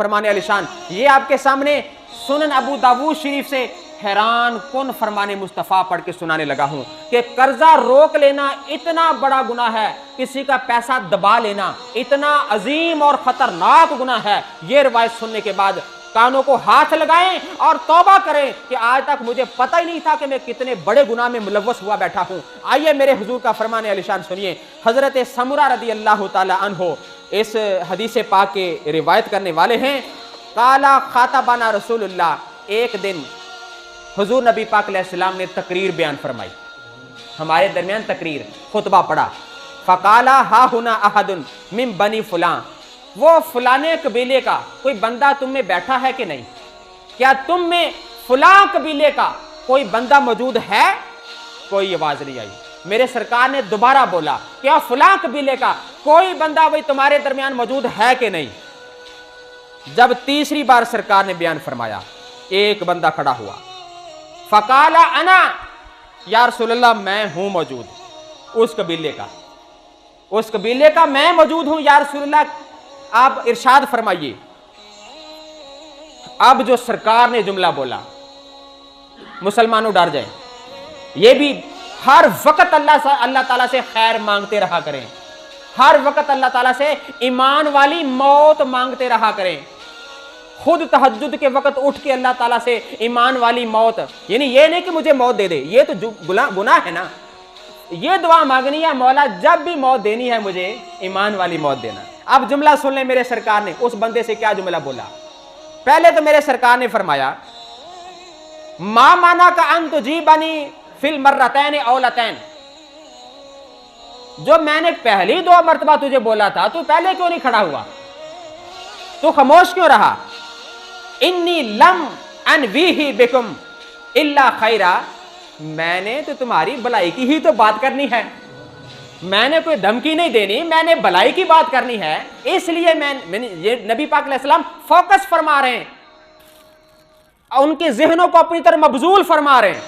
فرمانے علی شان، یہ آپ کے سامنے سنن ابو داؤد شریف سے حیران کن فرمان مصطفیٰ پڑھ کے سنانے لگا ہوں کہ قرضہ روک لینا اتنا بڑا گناہ ہے، کسی کا پیسہ دبا لینا اتنا عظیم اور خطرناک گناہ ہے۔ یہ روایت سننے کے بعد کانوں کو ہاتھ لگائیں اور توبہ کریں کہ آج تک مجھے پتہ ہی نہیں تھا کہ میں کتنے بڑے گناہ میں ملوث ہوا بیٹھا ہوں۔ آئیے میرے حضور کا فرمان علی شان سنیے۔ حضرت سمرہ رضی اللہ تعالی عنہ اس حدیث پاک کے روایت کرنے والے ہیں۔ قالا خاطبنا رسول اللہ، ایک دن حضور نبی پاک علیہ السلام نے تقریر بیان فرمائی، ہمارے درمیان تقریر خطبہ پڑھا۔ فقالا ہا ہنا احد من بنی فلاں، وہ فلانے قبیلے کا کوئی بندہ تم میں بیٹھا ہے کہ نہیں؟ کیا تم میں فلاں قبیلے کا کوئی بندہ موجود ہے؟ کوئی آواز نہیں آئی۔ میرے سرکار نے دوبارہ بولا، کیا فلاں قبیلے کا کوئی بندہ وہی تمہارے درمیان موجود ہے کہ نہیں؟ جب تیسری بار سرکار نے بیان فرمایا، ایک بندہ کھڑا ہوا۔ فقالا انا، یا رسول اللہ میں ہوں موجود، اس قبیلے کا میں موجود ہوں یا رسول اللہ، آپ ارشاد فرمائیے۔ اب جو سرکار نے جملہ بولا، مسلمانوں ڈر جائیں، یہ بھی ہر وقت اللہ تعالیٰ سے خیر مانگتے رہا کریں، ہر وقت اللہ تعالیٰ سے ایمان والی موت مانگتے رہا کریں۔ خود تہجد کے وقت اٹھ کے اللہ تعالیٰ سے ایمان والی موت، یعنی یہ نہیں کہ مجھے موت دے دے، یہ تو گناہ ہے نا، یہ دعا مانگنی ہے، مولا جب بھی موت دینی ہے مجھے ایمان والی موت دینا۔ اب جملہ سن لیں، میرے سرکار نے اس بندے سے کیا جملہ بولا۔ پہلے تو میرے سرکار نے فرمایا، ما مانا کا ان تجیبنی فی المرتین اولتین، جو میں نے پہلی 2 مرتبہ تجھے بولا تھا تو پہلے کیوں نہیں کھڑا ہوا، تو خاموش کیوں رہا؟ انی لم انویہ بکم الا خیرا، میں نے تو تمہاری بھلائی کی ہی تو بات کرنی ہے، میں نے کوئی دھمکی نہیں دینی، میں نے بھلائی کی بات کرنی ہے، اس لیے یہ نبی پاک علیہ السلام فوکس فرما رہے ہیں، ان کے ذہنوں کو اپنی طرف مبذول فرما رہے ہیں۔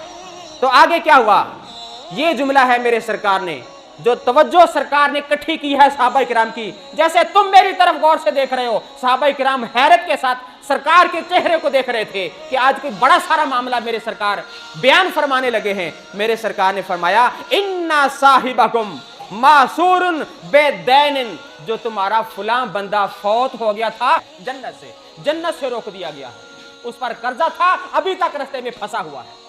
تو آگے کیا ہوا؟ یہ جملہ ہے میرے سرکار نے، جو توجہ سرکار نے اکٹھی کی ہے صحابہ کرام کی، جیسے تم میری طرف غور سے دیکھ رہے ہو، صحابہ کرام حیرت کے ساتھ سرکار کے چہرے کو دیکھ رہے تھے کہ آج کوئی بڑا سارا معاملہ میرے سرکار بیان فرمانے لگے ہیں۔ میرے سرکار نے فرمایا، اِنَّا صَاحِبَكُمْ مَعْصُورٌ بِدَيْنٍ، جو تمہارا فلاں بندہ فوت ہو گیا تھا، جنت سے روک دیا گیا ہے، اس پر قرضہ تھا، ابھی تک رستے میں پھنسا ہوا ہے۔